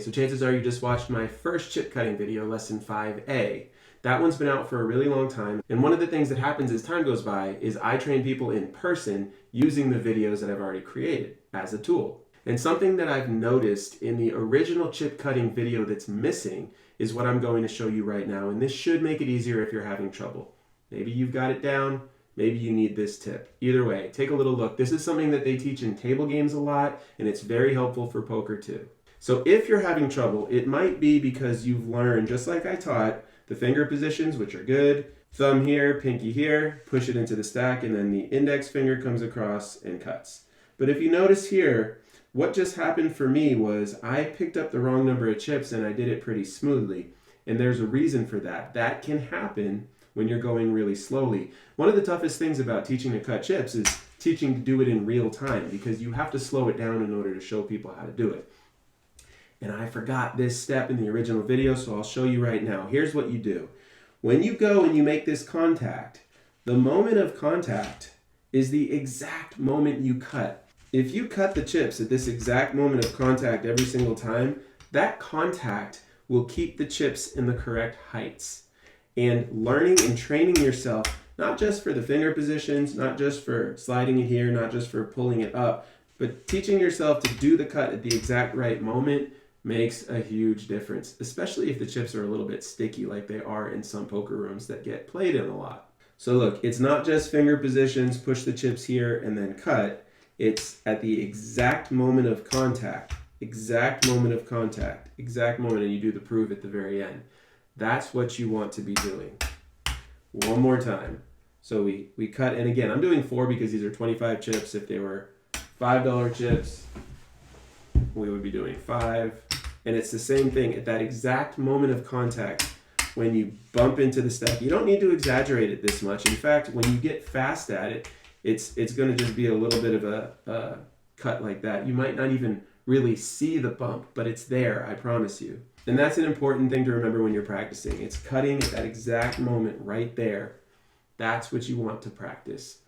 So chances are you just watched my first chip cutting video, lesson 5A. That one's been out for a really long time, and one of the things that happens as time goes by is I train people in person using the videos that I've already created as a tool. And something that I've noticed in the original chip cutting video that's missing is what I'm going to show you right now, and this should make it easier if you're having trouble. Maybe you've got it down, maybe you need this tip. Either way, take a little look. This is something that they teach in table games a lot, and it's very helpful for poker too. So if you're having trouble, it might be because you've learned, just like I taught, the finger positions, which are good, thumb here, pinky here, push it into the stack, and then the index finger comes across and cuts. But if you notice here, what just happened for me was I picked up the wrong number of chips and I did it pretty smoothly. And there's a reason for that. That can happen when you're going really slowly. One of the toughest things about teaching to cut chips is teaching to do it in real time, because you have to slow it down in order to show people how to do it. And I forgot this step in the original video, so I'll show you right now. Here's what you do. When you go and you make this contact, the moment of contact is the exact moment you cut. If you cut the chips at this exact moment of contact every single time, that contact will keep the chips in the correct heights. And learning and training yourself, not just for the finger positions, not just for sliding it here, not just for pulling it up, but teaching yourself to do the cut at the exact right moment makes a huge difference, especially if the chips are a little bit sticky like they are in some poker rooms that get played in a lot. So look, it's not just finger positions, push the chips here and then cut. It's at the exact moment of contact, exact moment of contact, exact moment, and you do the prove at the very end. That's what you want to be doing. One more time. So we cut, and again, I'm doing 4 because these are 25 chips. If they were $5 chips, we would be doing 5. And it's the same thing at that exact moment of contact when you bump into the stack. You don't need to exaggerate it this much. In fact, when you get fast at it, it's going to just be a little bit of a cut like that. You might not even really see the bump, but it's there, I promise you. And that's an important thing to remember when you're practicing. It's cutting at that exact moment right there. That's what you want to practice.